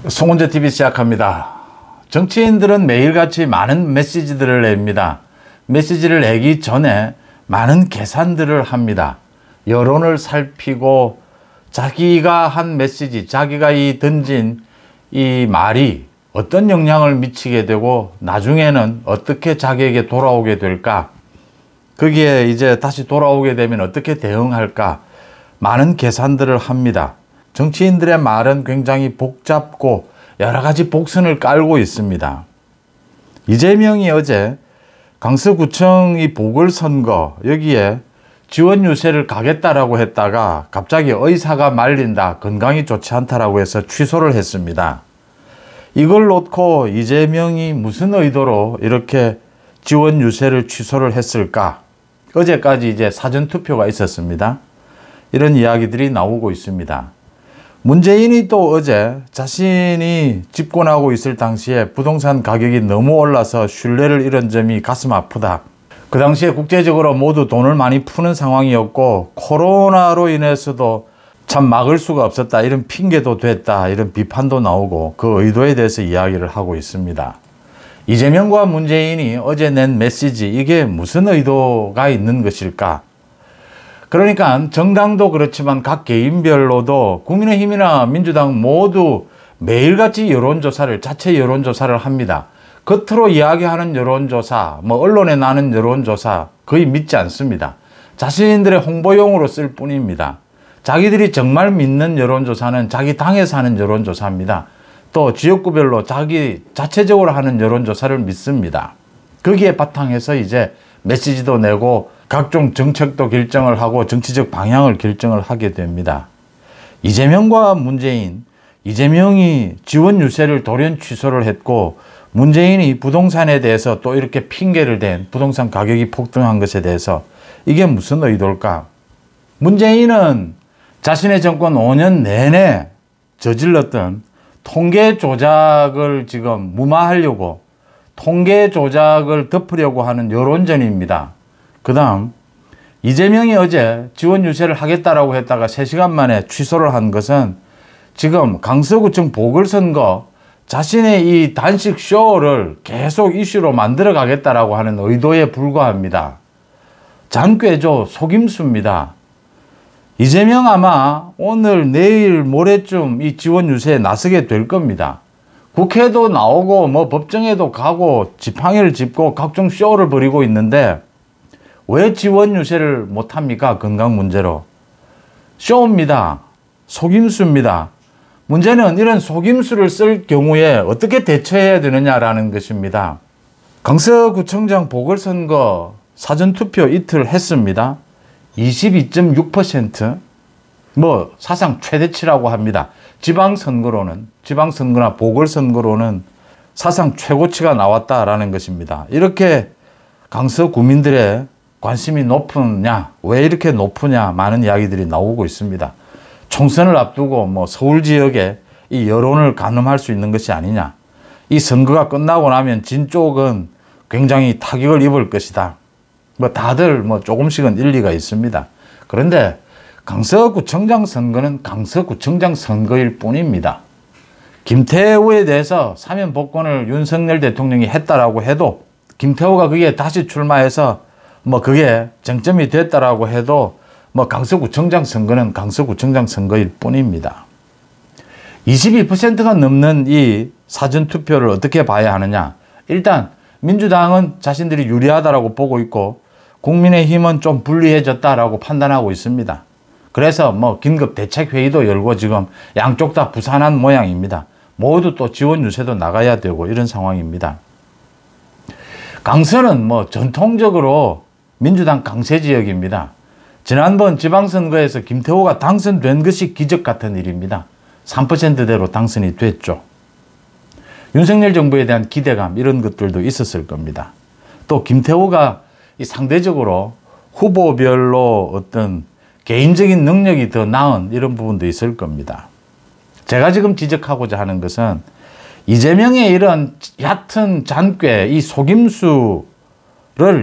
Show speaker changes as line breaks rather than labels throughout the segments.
송은재 TV 시작합니다. 정치인들은 매일같이 많은 메시지들을 냅니다. 메시지를 내기 전에 많은 계산들을 합니다. 여론을 살피고 자기가 한 메시지, 자기가 던진 이 말이 어떤 영향을 미치게 되고 나중에는 어떻게 자기에게 돌아오게 될까? 거기에 이제 다시 돌아오게 되면 어떻게 대응할까? 많은 계산들을 합니다. 정치인들의 말은 굉장히 복잡고 여러 가지 복선을 깔고 있습니다. 이재명이 어제 강서구청 이 보궐선거 여기에 지원 유세를 가겠다라고 했다가 갑자기 의사가 말린다, 건강이 좋지 않다라고 해서 취소를 했습니다. 이걸 놓고 이재명이 무슨 의도로 이렇게 지원 유세를 취소를 했을까? 어제까지 이제 사전투표가 있었습니다. 이런 이야기들이 나오고 있습니다. 문재인이 또 어제 자신이 집권하고 있을 당시에 부동산 가격이 너무 올라서 신뢰를 잃은 점이 가슴 아프다. 그 당시에 국제적으로 모두 돈을 많이 푸는 상황이었고 코로나로 인해서도 참 막을 수가 없었다. 이런 핑계도 됐다. 이런 비판도 나오고 그 의도에 대해서 이야기를 하고 있습니다. 이재명과 문재인이 어제 낸 메시지, 이게 무슨 의도가 있는 것일까? 그러니까 정당도 그렇지만 각 개인별로도 국민의힘이나 민주당 모두 매일같이 여론조사를, 자체 여론조사를 합니다. 겉으로 이야기하는 여론조사, 언론에 나는 여론조사 거의 믿지 않습니다. 자신들의 홍보용으로 쓸 뿐입니다. 자기들이 정말 믿는 여론조사는 자기 당에서 하는 여론조사입니다. 또 지역구별로 자기 자체적으로 하는 여론조사를 믿습니다. 거기에 바탕해서 이제 메시지도 내고 각종 정책도 결정을 하고 정치적 방향을 결정을 하게 됩니다. 이재명과 문재인, 이재명이 지원 유세를 돌연 취소를 했고 문재인이 부동산에 대해서 또 이렇게 핑계를 댄 부동산 가격이 폭등한 것에 대해서 이게 무슨 의도일까? 문재인은 자신의 정권 5년 내내 저질렀던 통계 조작을 지금 무마하려고, 통계 조작을 덮으려고 하는 여론전입니다. 그 다음 이재명이 어제 지원 유세를 하겠다라고 했다가 3시간 만에 취소를 한 것은 지금 강서구청 보궐선거 자신의 이 단식 쇼를 계속 이슈로 만들어 가겠다라고 하는 의도에 불과합니다. 잔꾀죠. 속임수입니다. 이재명 아마 오늘 내일 모레쯤 이 지원 유세에 나서게 될 겁니다. 국회도 나오고 법정에도 가고 지팡이를 짚고 각종 쇼를 벌이고 있는데 왜 지원 유세를 못합니까? 건강 문제로. 쇼입니다. 속임수입니다. 문제는 이런 속임수를 쓸 경우에 어떻게 대처해야 되느냐라는 것입니다. 강서구청장 보궐선거 사전투표 이틀 했습니다. 22.6%, 사상 최대치라고 합니다. 지방선거나 보궐선거로는 사상 최고치가 나왔다라는 것입니다. 이렇게 강서 구민들의 관심이 높으냐, 왜 이렇게 높으냐, 많은 이야기들이 나오고 있습니다. 총선을 앞두고 서울 지역에 이 여론을 가늠할 수 있는 것이 아니냐. 이 선거가 끝나고 나면 진 쪽은 굉장히 타격을 입을 것이다. 다들 조금씩은 일리가 있습니다. 그런데 강서구청장 선거는 강서구청장 선거일 뿐입니다. 김태우에 대해서 사면 복권을 윤석열 대통령이 했다라고 해도, 김태우가 그게 다시 출마해서 그게 쟁점이 됐다라고 해도 강서구청장 선거는 강서구청장 선거일 뿐입니다. 22%가 넘는 이 사전투표를 어떻게 봐야 하느냐. 일단 민주당은 자신들이 유리하다라고 보고 있고 국민의힘은 좀 불리해졌다라고 판단하고 있습니다. 그래서 긴급 대책회의도 열고 지금 양쪽 다 부산한 모양입니다. 모두 또 지원 유세도 나가야 되고 이런 상황입니다. 강서는 전통적으로 민주당 강세 지역입니다. 지난번 지방선거에서 김태호가 당선된 것이 기적 같은 일입니다. 3%대로 당선이 됐죠. 윤석열 정부에 대한 기대감, 이런 것들도 있었을 겁니다. 또 김태호가 상대적으로 후보별로 어떤 개인적인 능력이 더 나은 이런 부분도 있을 겁니다. 제가 지금 지적하고자 하는 것은 이재명의 이런 얕은 잔꾀, 이 속임수를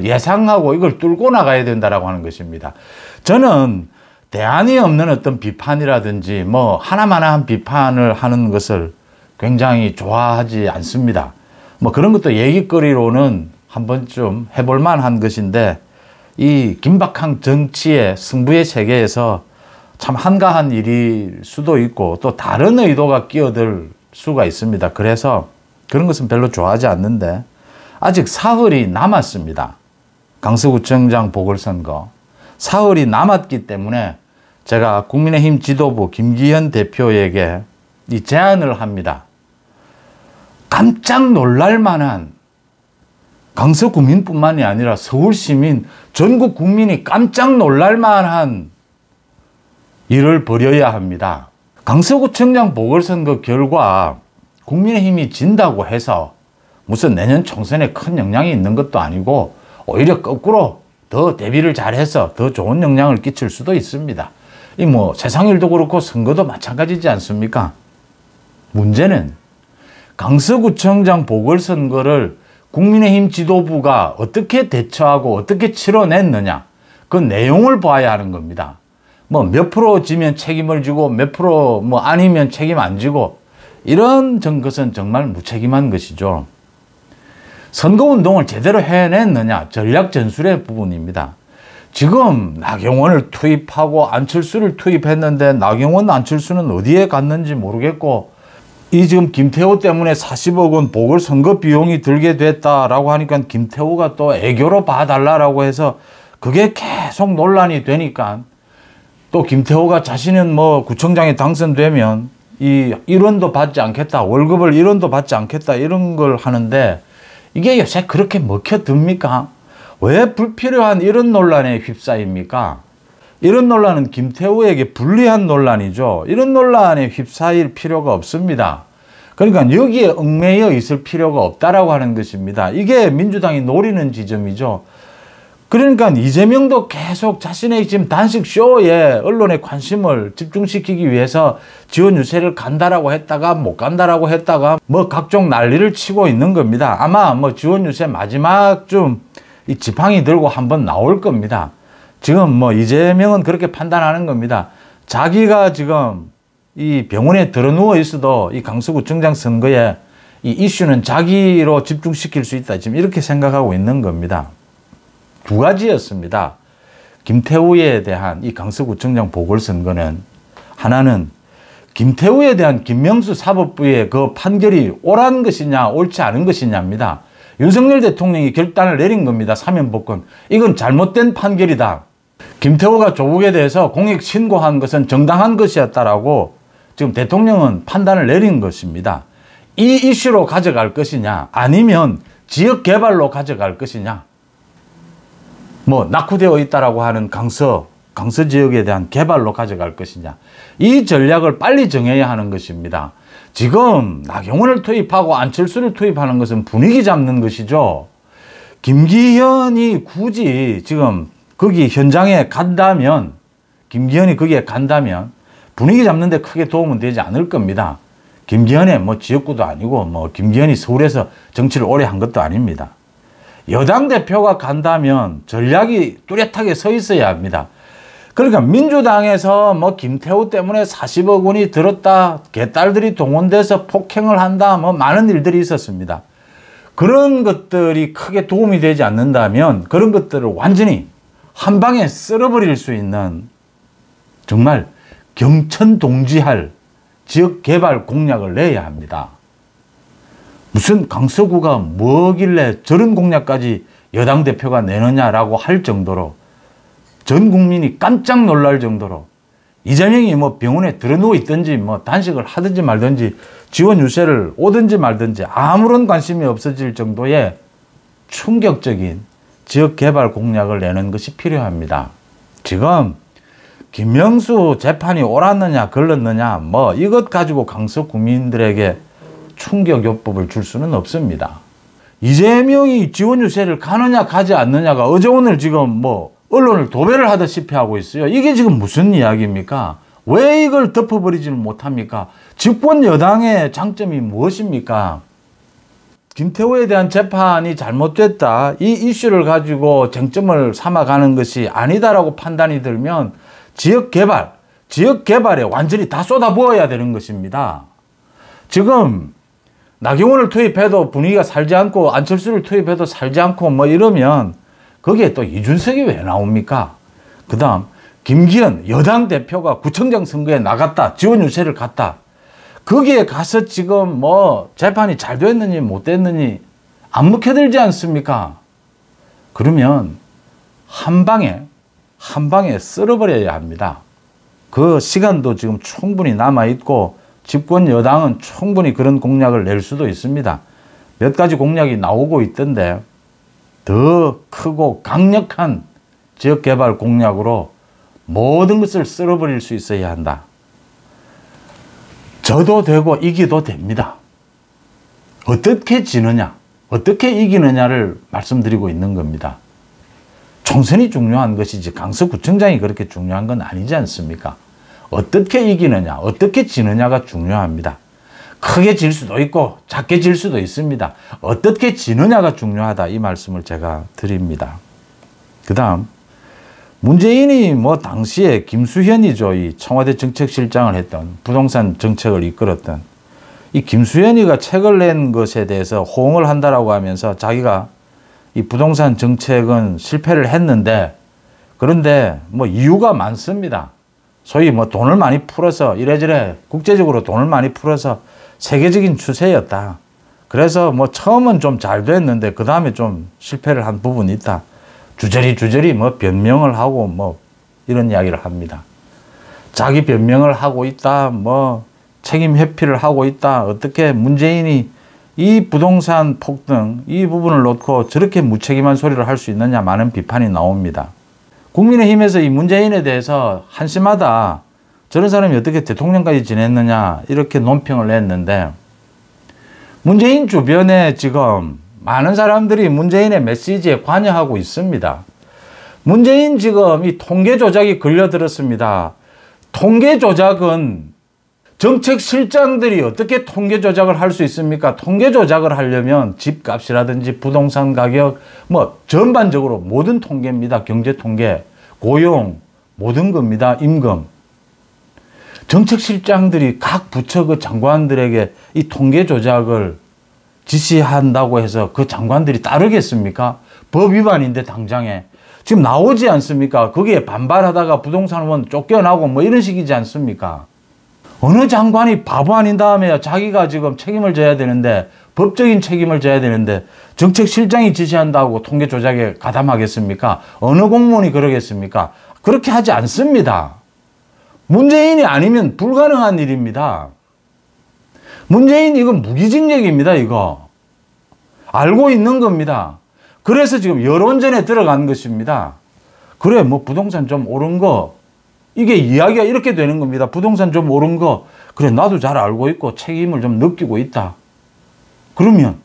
예상하고 이걸 뚫고 나가야 된다라고 하는 것입니다. 저는 대안이 없는 어떤 비판이라든지 하나마나한 비판을 하는 것을 굉장히 좋아하지 않습니다. 뭐 그런 것도 얘기거리로는 한 번쯤 해볼 만한 것인데, 이 긴박한 정치의 승부의 세계에서 참 한가한 일일 수도 있고 또 다른 의도가 끼어들 수가 있습니다. 그래서 그런 것은 별로 좋아하지 않는데, 아직 사흘이 남았습니다. 강서구청장 보궐선거 사흘이 남았기 때문에 제가 국민의힘 지도부 김기현 대표에게 이 제안을 합니다. 깜짝 놀랄 만한, 강서 구민뿐만이 아니라 서울 시민, 전국 국민이 깜짝 놀랄 만한 일을 벌여야 합니다. 강서구청장 보궐선거 결과 국민의힘이 진다고 해서 무슨 내년 총선에 큰 영향이 있는 것도 아니고, 오히려 거꾸로 더 대비를 잘해서 더 좋은 영향을 끼칠 수도 있습니다. 이 뭐 세상 일도 그렇고 선거도 마찬가지지 않습니까? 문제는 강서구청장 보궐선거를 국민의힘 지도부가 어떻게 대처하고 어떻게 치러냈느냐, 그 내용을 봐야 하는 겁니다. 뭐 몇 프로 지면 책임을 지고 몇 프로 뭐 아니면 책임 안 지고, 이런 것은 정말 무책임한 것이죠. 선거운동을 제대로 해냈느냐, 전략 전술의 부분입니다. 지금 나경원을 투입하고 안철수를 투입했는데 나경원, 안철수는 어디에 갔는지 모르겠고, 이 지금 김태호 때문에 40억 원 보궐선거 비용이 들게 됐다라고 하니까 김태호가 또 애교로 봐달라라고 해서 그게 계속 논란이 되니까, 또 김태호가 자신은 뭐 구청장에 당선되면 이 1원도 받지 않겠다, 월급을 1원도 받지 않겠다, 이런 걸 하는데, 이게 요새 그렇게 먹혀듭니까? 왜 불필요한 이런 논란에 휩싸입니까? 이런 논란은 김태우에게 불리한 논란이죠. 이런 논란에 휩싸일 필요가 없습니다. 그러니까 여기에 얽매여 있을 필요가 없다라고 하는 것입니다. 이게 민주당이 노리는 지점이죠. 그러니까 이재명도 계속 자신의 지금 단식 쇼에 언론의 관심을 집중시키기 위해서 지원 유세를 간다라고 했다가 못 간다라고 했다가 뭐 각종 난리를 치고 있는 겁니다. 아마 뭐 지원 유세 마지막쯤 이 지팡이 들고 한번 나올 겁니다. 지금 뭐 이재명은 그렇게 판단하는 겁니다. 자기가 지금 이 병원에 들어누워 있어도 이 강서구청장 선거에 이 이슈는 자기로 집중시킬 수 있다, 지금 이렇게 생각하고 있는 겁니다. 두 가지였습니다. 김태우에 대한 이 강서구청장 보궐선거는, 하나는 김태우에 대한 김명수 사법부의 그 판결이 옳은 것이냐 옳지 않은 것이냐입니다. 윤석열 대통령이 결단을 내린 겁니다. 사면복권. 이건 잘못된 판결이다. 김태우가 조국에 대해서 공익 신고한 것은 정당한 것이었다라고 지금 대통령은 판단을 내린 것입니다. 이 이슈로 가져갈 것이냐, 아니면 지역 개발로 가져갈 것이냐, 뭐 낙후되어 있다라고 하는 강서 지역에 대한 개발로 가져갈 것이냐, 이 전략을 빨리 정해야 하는 것입니다. 지금 나경원을 투입하고 안철수를 투입하는 것은 분위기 잡는 것이죠. 김기현이 굳이 지금 거기 현장에 간다면, 김기현이 거기에 간다면 분위기 잡는 데 크게 도움은 되지 않을 겁니다. 김기현의 뭐 지역구도 아니고 뭐 김기현이 서울에서 정치를 오래 한 것도 아닙니다. 여당 대표가 간다면 전략이 뚜렷하게 서 있어야 합니다. 그러니까 민주당에서 뭐 김태우 때문에 40억 원이 들었다, 개딸들이 동원돼서 폭행을 한다, 뭐 많은 일들이 있었습니다. 그런 것들이 크게 도움이 되지 않는다면 그런 것들을 완전히 한 방에 쓸어버릴 수 있는 정말 경천동지할 지역개발 공약을 내야 합니다. 무슨 강서구가 뭐길래 저런 공약까지 여당 대표가 내느냐라고 할 정도로, 전 국민이 깜짝 놀랄 정도로, 이재명이 뭐 병원에 들어누워 있든지 뭐 단식을 하든지 말든지 지원 유세를 오든지 말든지 아무런 관심이 없어질 정도의 충격적인 지역개발 공약을 내는 것이 필요합니다. 지금 김명수 재판이 옳았느냐 걸렸느냐 뭐 이것 가지고 강서 국민들에게 충격요법을 줄 수는 없습니다. 이재명이 지원 유세를 가느냐 가지 않느냐가 어제 오늘 지금 뭐 언론을 도배를 하다시피 하고 있어요. 이게 지금 무슨 이야기입니까? 왜 이걸 덮어버리지는 못합니까? 집권 여당의 장점이 무엇입니까? 김태우에 대한 재판이 잘못됐다, 이 이슈를 가지고 쟁점을 삼아가는 것이 아니다라고 판단이 들면 지역개발에 완전히 다 쏟아부어야 되는 것입니다. 지금 나경원을 투입해도 분위기가 살지 않고 안철수를 투입해도 살지 않고 뭐 이러면 거기에 또 이준석이 왜 나옵니까? 그 다음 김기현 여당 대표가 구청장 선거에 나갔다. 지원 유세를 갔다. 거기에 가서 지금 뭐 재판이 잘 됐느니 못 됐느니 안 묵혀들지 않습니까? 그러면 한 방에 쓸어버려야 합니다. 그 시간도 지금 충분히 남아있고 집권 여당은 충분히 그런 공약을 낼 수도 있습니다. 몇 가지 공약이 나오고 있던데 더 크고 강력한 지역개발 공약으로 모든 것을 쓸어버릴 수 있어야 한다. 져도 되고 이기도 됩니다. 어떻게 지느냐, 어떻게 이기느냐를 말씀드리고 있는 겁니다. 총선이 중요한 것이지 강서구청장이 그렇게 중요한 건 아니지 않습니까? 어떻게 이기느냐, 어떻게 지느냐가 중요합니다. 크게 질 수도 있고 작게 질 수도 있습니다. 어떻게 지느냐가 중요하다, 이 말씀을 제가 드립니다. 그 다음 문재인이 뭐 당시에 김수현이죠. 이 청와대 정책실장을 했던, 부동산 정책을 이끌었던 이 김수현이가 책을 낸 것에 대해서 호응을 한다라고 하면서 자기가 이 부동산 정책은 실패를 했는데, 그런데 뭐 이유가 많습니다. 소위 뭐 돈을 많이 풀어서 이래저래 국제적으로 돈을 많이 풀어서 세계적인 추세였다. 그래서 뭐 처음은 좀 잘 됐는데 그 다음에 좀 실패를 한 부분이 있다. 주저리 뭐 변명을 하고 뭐 이런 이야기를 합니다. 자기 변명을 하고 있다. 뭐 책임 회피를 하고 있다. 어떻게 문재인이 이 부동산 폭등 이 부분을 놓고 저렇게 무책임한 소리를 할 수 있느냐, 많은 비판이 나옵니다. 국민의힘에서 이 문재인에 대해서 한심하다, 저런 사람이 어떻게 대통령까지 지냈느냐, 이렇게 논평을 냈는데, 문재인 주변에 지금 많은 사람들이 문재인의 메시지에 관여하고 있습니다. 문재인 지금 이 통계 조작이 걸려들었습니다. 통계 조작은 정책실장들이 어떻게 통계 조작을 할 수 있습니까? 통계 조작을 하려면 집값이라든지 부동산 가격, 뭐 전반적으로 모든 통계입니다. 경제 통계, 고용, 모든 겁니다. 임금. 정책실장들이 각 부처 그 장관들에게 이 통계 조작을 지시한다고 해서 그 장관들이 따르겠습니까? 법 위반인데 당장에. 지금 나오지 않습니까? 거기에 반발하다가 부동산원 쫓겨나고 뭐 이런 식이지 않습니까? 어느 장관이 바보 아닌 다음에 자기가 지금 책임을 져야 되는데, 법적인 책임을 져야 되는데 정책실장이 지시한다고 통계 조작에 가담하겠습니까? 어느 공무원이 그러겠습니까? 그렇게 하지 않습니다. 문재인이 아니면 불가능한 일입니다. 문재인 이건 무기징역입니다. 이거 알고 있는 겁니다. 그래서 지금 여론전에 들어간 것입니다. 그래 뭐 부동산 좀 오른 거, 이게 이야기가 이렇게 되는 겁니다. 부동산 좀 오른 거, 그래 나도 잘 알고 있고 책임을 좀 느끼고 있다. 그러면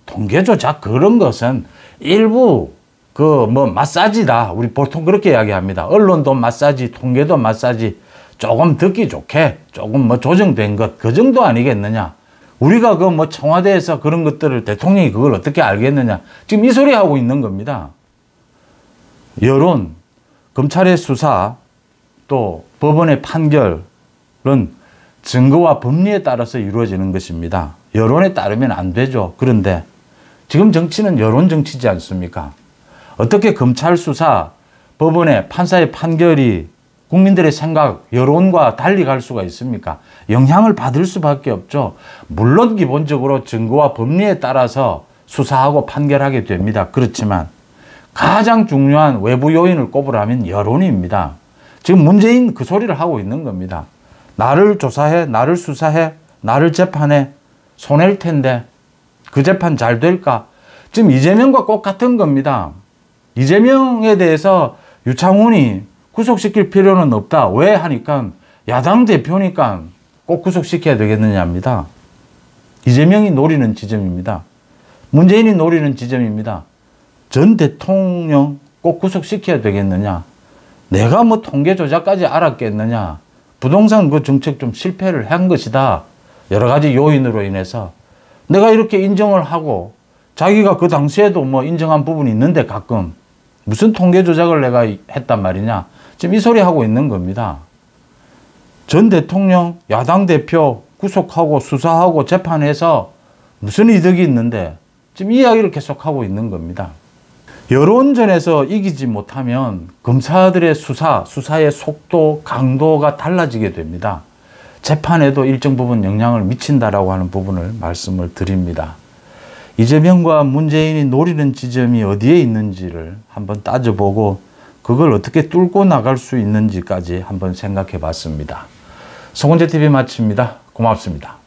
통계 조작 그런 것은 일부 그 뭐 마사지다. 우리 보통 그렇게 이야기합니다. 언론도 마사지, 통계도 마사지, 조금 듣기 좋게 조금 뭐 조정된 것, 그 정도 아니겠느냐. 우리가 그 뭐 청와대에서 그런 것들을 대통령이 그걸 어떻게 알겠느냐. 지금 이 소리 하고 있는 겁니다. 여론, 검찰의 수사, 또 법원의 판결은 증거와 법리에 따라서 이루어지는 것입니다. 여론에 따르면 안 되죠. 그런데 지금 정치는 여론 정치지 않습니까? 어떻게 검찰 수사, 법원의 판사의 판결이 국민들의 생각, 여론과 달리 갈 수가 있습니까? 영향을 받을 수밖에 없죠. 물론 기본적으로 증거와 법리에 따라서 수사하고 판결하게 됩니다. 그렇지만 가장 중요한 외부 요인을 꼽으라면 여론입니다. 지금 문재인 그 소리를 하고 있는 겁니다. 나를 조사해, 나를 수사해, 나를 재판해, 손해일 텐데 그 재판 잘 될까? 지금 이재명과 똑같은 겁니다. 이재명에 대해서 유창훈이 구속시킬 필요는 없다. 왜 하니까 야당 대표니까 꼭 구속시켜야 되겠느냐입니다. 이재명이 노리는 지점입니다. 문재인이 노리는 지점입니다. 전 대통령 꼭 구속시켜야 되겠느냐. 내가 뭐 통계 조작까지 알았겠느냐. 부동산 그 정책 좀 실패를 한 것이다. 여러 가지 요인으로 인해서 내가 이렇게 인정을 하고, 자기가 그 당시에도 뭐 인정한 부분이 있는데 가끔 무슨 통계 조작을 내가 했단 말이냐. 지금 이 소리 하고 있는 겁니다. 전 대통령, 야당 대표 구속하고 수사하고 재판해서 무슨 이득이 있는데 지금 이야기를 계속하고 있는 겁니다. 여론전에서 이기지 못하면 검사들의 수사의 속도, 강도가 달라지게 됩니다. 재판에도 일정 부분 영향을 미친다라고 하는 부분을 말씀을 드립니다. 이재명과 문재인이 노리는 지점이 어디에 있는지를 한번 따져보고 그걸 어떻게 뚫고 나갈 수 있는지까지 한번 생각해 봤습니다. 송은재TV 마칩니다. 고맙습니다.